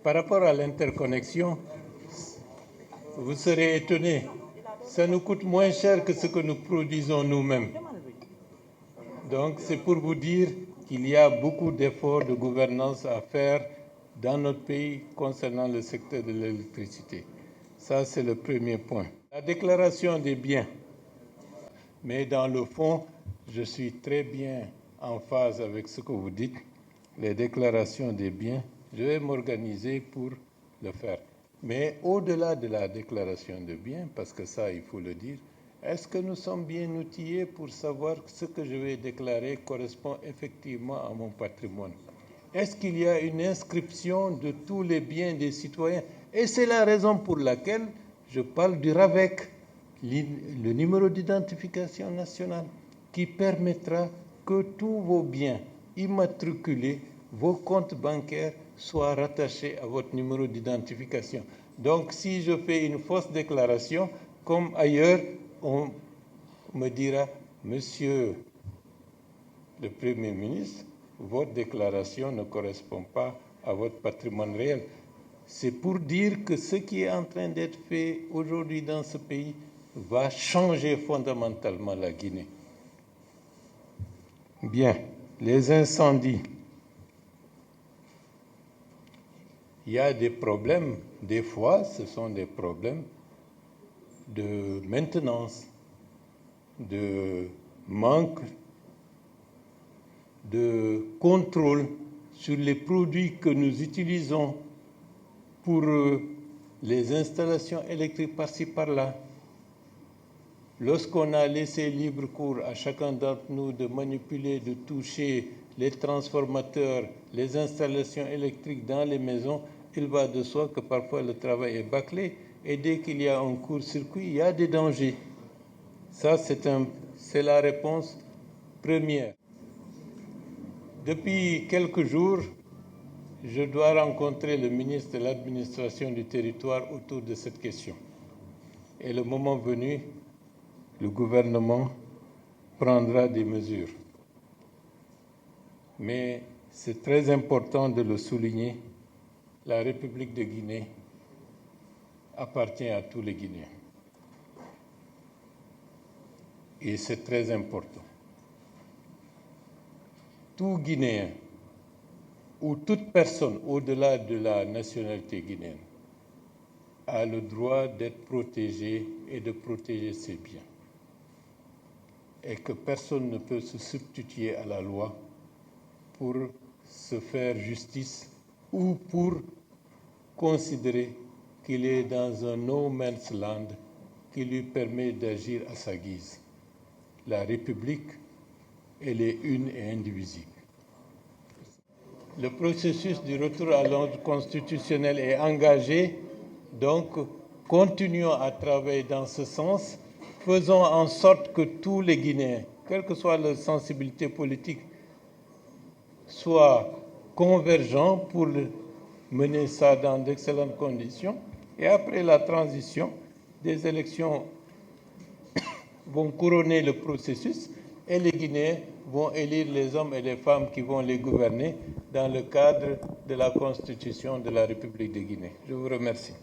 Par rapport à l'interconnexion, vous serez étonnés, ça nous coûte moins cher que ce que nous produisons nous-mêmes. Donc c'est pour vous dire qu'il y a beaucoup d'efforts de gouvernance à faire dans notre pays concernant le secteur de l'électricité. Ça, c'est le premier point. La déclaration des biens. Mais dans le fond, je suis très bien en phase avec ce que vous dites, les déclarations des biens. Je vais m'organiser pour le faire. Mais au-delà de la déclaration de biens, parce que ça, il faut le dire, est-ce que nous sommes bien outillés pour savoir que ce que je vais déclarer correspond effectivement à mon patrimoine? Est-ce qu'il y a une inscription de tous les biens des citoyens? Et c'est la raison pour laquelle je parle du RAVEC, le numéro d'identification nationale, qui permettra que tous vos biens immatriculés, vos comptes bancaires soient rattachés à votre numéro d'identification. Donc, si je fais une fausse déclaration, comme ailleurs, on me dira, Monsieur le Premier ministre, votre déclaration ne correspond pas à votre patrimoine réel. C'est pour dire que ce qui est en train d'être fait aujourd'hui dans ce pays va changer fondamentalement la Guinée. Bien, les incendies. Il y a des problèmes, des fois ce sont des problèmes de maintenance, de manque de contrôle sur les produits que nous utilisons pour les installations électriques par-ci par-là. Lorsqu'on a laissé libre cours à chacun d'entre nous de manipuler, de toucher les transformateurs, les installations électriques dans les maisons, il va de soi que parfois le travail est bâclé et dès qu'il y a un court-circuit, il y a des dangers. Ça, c'est la réponse première. Depuis quelques jours, je dois rencontrer le ministre de l'Administration du territoire autour de cette question. Et le moment venu, le gouvernement prendra des mesures. Mais c'est très important de le souligner, la République de Guinée appartient à tous les Guinéens. Et c'est très important. Tout Guinéen ou toute personne au-delà de la nationalité guinéenne a le droit d'être protégé et de protéger ses biens. Et que personne ne peut se substituer à la loi pour se faire justice ou pour considérer qu'il est dans un no man's land qui lui permet d'agir à sa guise. La République, elle est une et indivisible. Le processus du retour à l'ordre constitutionnel est engagé, donc continuons à travailler dans ce sens. Faisons en sorte que tous les Guinéens, quelle que soit leur sensibilité politique, soient convergents pour mener ça dans d'excellentes conditions. Et après la transition, des élections vont couronner le processus et les Guinéens vont élire les hommes et les femmes qui vont les gouverner dans le cadre de la Constitution de la République de Guinée. Je vous remercie.